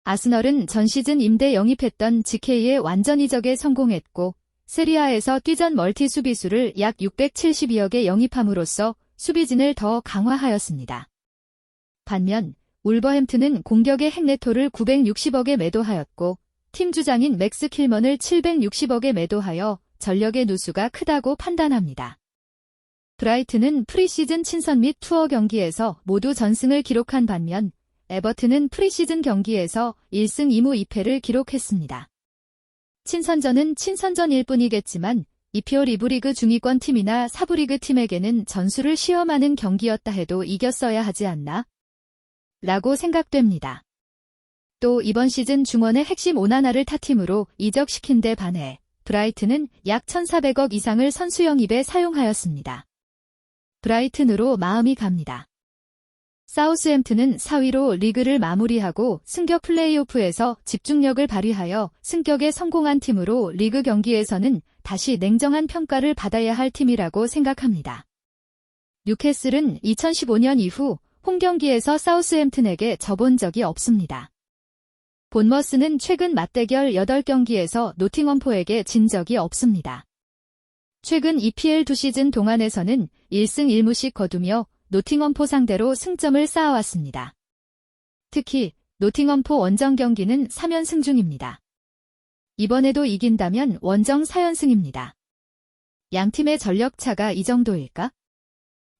아스널은 전 시즌 임대 영입했던 GK의 완전 이적에 성공했고 세리아에서 뛰전 멀티 수비수를 약 672억에 영입함으로써 수비진을 더 강화하였습니다. 반면 울버햄튼은 공격의 핵네토를 960억에 매도하였고 팀 주장인 맥스 킬먼을 760억에 매도하여 전력의 누수가 크다고 판단합니다. 브라이튼은 프리시즌 친선 및 투어 경기에서 모두 전승을 기록한 반면 에버튼은 프리시즌 경기에서 1승 2무 2패를 기록했습니다. 친선전은 친선전일 뿐이겠지만 EPL 2부 리그 중위권 팀이나 사부 리그 팀에게는 전술을 시험하는 경기였다 해도 이겼어야 하지 않나? 라고 생각됩니다. 또 이번 시즌 중원의 핵심 오나나를 타팀으로 이적시킨 데 반해 브라이튼은 약 1,400억 이상을 선수 영입에 사용하였습니다. 브라이튼으로 마음이 갑니다. 사우스햄튼은 4위로 리그를 마무리하고 승격 플레이오프에서 집중력을 발휘하여 승격에 성공한 팀으로 리그 경기에서는 다시 냉정한 평가를 받아야 할 팀이라고 생각합니다. 뉴캐슬은 2015년 이후 홈경기에서 사우스햄튼에게 져본 적이 없습니다. 본머스는 최근 맞대결 8경기에서 노팅엄포에게 진 적이 없습니다. 최근 EPL 2시즌 동안에서는 1승 1무씩 거두며 노팅엄포 상대로 승점을 쌓아왔습니다. 특히 노팅엄포 원정 경기는 3연승 중입니다. 이번에도 이긴다면 원정 4연승입니다. 양팀의 전력차가 이 정도일까?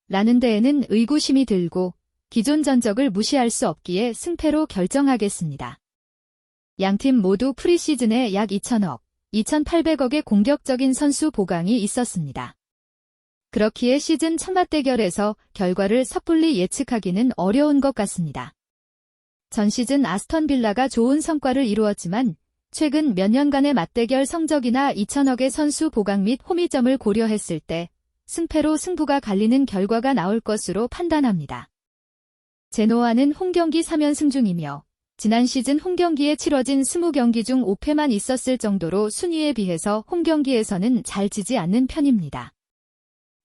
라는 데에는 의구심이 들고 기존 전적을 무시할 수 없기에 승패로 결정하겠습니다. 양팀 모두 프리시즌에 약 2,000억, 2,800억의 공격적인 선수 보강이 있었습니다. 그렇기에 시즌 첫 맞대결에서 결과를 섣불리 예측하기는 어려운 것 같습니다. 전 시즌 아스턴 빌라가 좋은 성과를 이루었지만 최근 몇 년간의 맞대결 성적이나 2,000억의 선수 보강 및 호미점을 고려했을 때 승패로 승부가 갈리는 결과가 나올 것으로 판단합니다. 제노아는 홈경기 3연승 중이며 지난 시즌 홈경기에 치러진 20경기 중 5패만 있었을 정도로 순위에 비해서 홈경기에서는 잘 지지 않는 편입니다.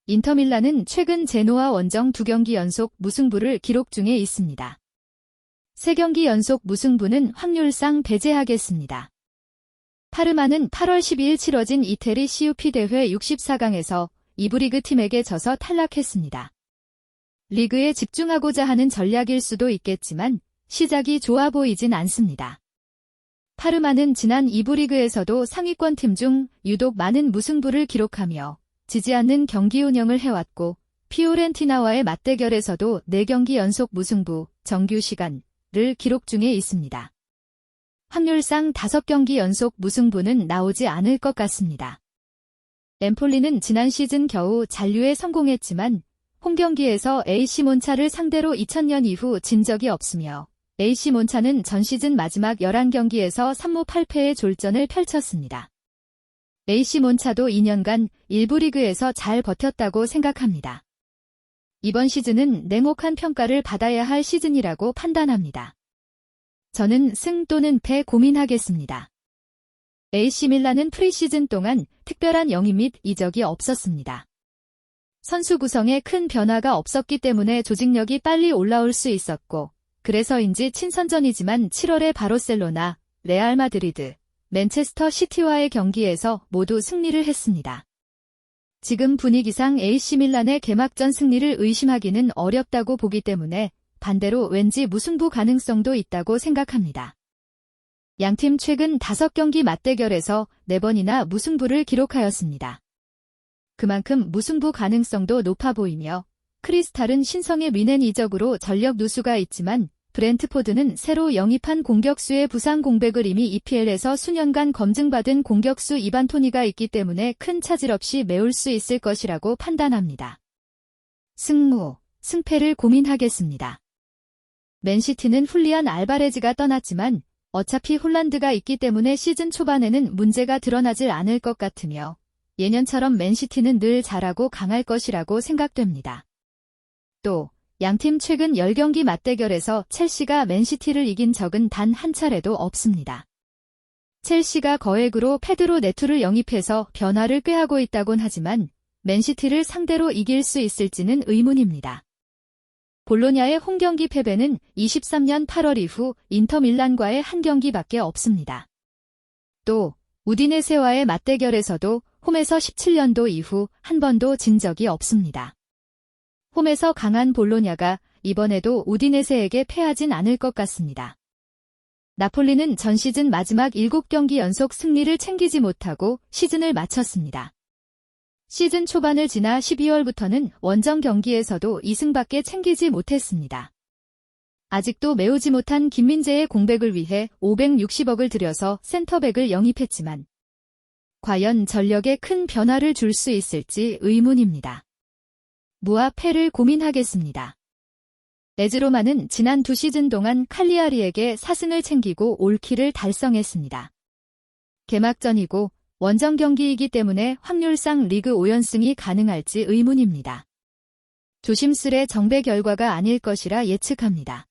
인터밀란은 최근 제노아 원정 2경기 연속 무승부를 기록 중에 있습니다. 3경기 연속 무승부는 확률상 배제하겠습니다. 파르마는 8월 12일 치러진 이태리 CUP 대회 64강에서 2부 리그 팀에게 져서 탈락했습니다. 리그에 집중하고자 하는 전략일 수도 있겠지만 시작이 좋아 보이진 않습니다. 파르마는 지난 2부 리그에서도 상위권 팀 중 유독 많은 무승부를 기록하며 지지 않는 경기 운영을 해왔고 피오렌티나와의 맞대결에서도 4경기 연속 무승부, 정규 시간을 기록 중에 있습니다. 확률상 5경기 연속 무승부는 나오지 않을 것 같습니다. 엠폴리는 지난 시즌 겨우 잔류에 성공했지만 홈경기에서 AC 몬차를 상대로 2000년 이후 진 적이 없으며 AC 몬차는 전 시즌 마지막 11경기에서 3무 8패의 졸전을 펼쳤습니다. AC 몬차도 2년간 1부 리그에서 잘 버텼다고 생각합니다. 이번 시즌은 냉혹한 평가를 받아야 할 시즌이라고 판단합니다. 저는 승 또는 패 고민하겠습니다. AC 밀란은 프리시즌 동안 특별한 영입 및 이적이 없었습니다. 선수 구성에 큰 변화가 없었기 때문에 조직력이 빨리 올라올 수 있었고 그래서인지 친선전이지만 7월에 바르셀로나, 레알 마드리드, 맨체스터 시티와의 경기에서 모두 승리를 했습니다. 지금 분위기상 AC 밀란의 개막전 승리를 의심하기는 어렵다고 보기 때문에 반대로 왠지 무승부 가능성도 있다고 생각합니다. 양팀 최근 5경기 맞대결에서 4번이나 무승부를 기록하였습니다. 그만큼 무승부 가능성도 높아 보이며 크리스탈은 신성의 미넨 이적으로 전력 누수가 있지만 브렌트포드는 새로 영입한 공격수의 부상 공백을 이미 EPL에서 수년간 검증받은 공격수 이반 토니가 있기 때문에 큰 차질 없이 메울 수 있을 것이라고 판단합니다. 승무, 승패를 고민하겠습니다. 맨시티는 훌리안 알바레즈가 떠났지만 어차피 홀란드가 있기 때문에 시즌 초반에는 문제가 드러나질 않을 것 같으며 예년처럼 맨시티는 늘 잘하고 강할 것이라고 생각됩니다. 또 양팀 최근 10경기 맞대결에서 첼시가 맨시티를 이긴 적은 단 한 차례도 없습니다. 첼시가 거액으로 페드로 네투를 영입해서 변화를 꾀하고 있다곤 하지만 맨시티를 상대로 이길 수 있을지는 의문입니다. 볼로냐의 홈경기 패배는 23년 8월 이후 인터밀란과의 한 경기밖에 없습니다. 또 우디네세와의 맞대결에서도 홈에서 17년도 이후 한 번도 진 적이 없습니다. 홈에서 강한 볼로냐가 이번에도 우디네세에게 패하진 않을 것 같습니다. 나폴리는 전 시즌 마지막 7경기 연속 승리를 챙기지 못하고 시즌을 마쳤습니다. 시즌 초반을 지나 12월부터는 원정 경기에서도 2승밖에 챙기지 못했습니다. 아직도 메우지 못한 김민재의 공백을 위해 560억을 들여서 센터백을 영입했지만 과연 전력에 큰 변화를 줄 수 있을지 의문입니다. 무와 패를 고민하겠습니다. 에즈로마는 지난 2시즌 동안 칼리아리에게 4승을 챙기고 올킬을 달성했습니다. 개막전이고 원정 경기이기 때문에 확률상 리그 5연승이 가능할지 의문입니다. 조심스레 정배 결과가 아닐 것이라 예측합니다.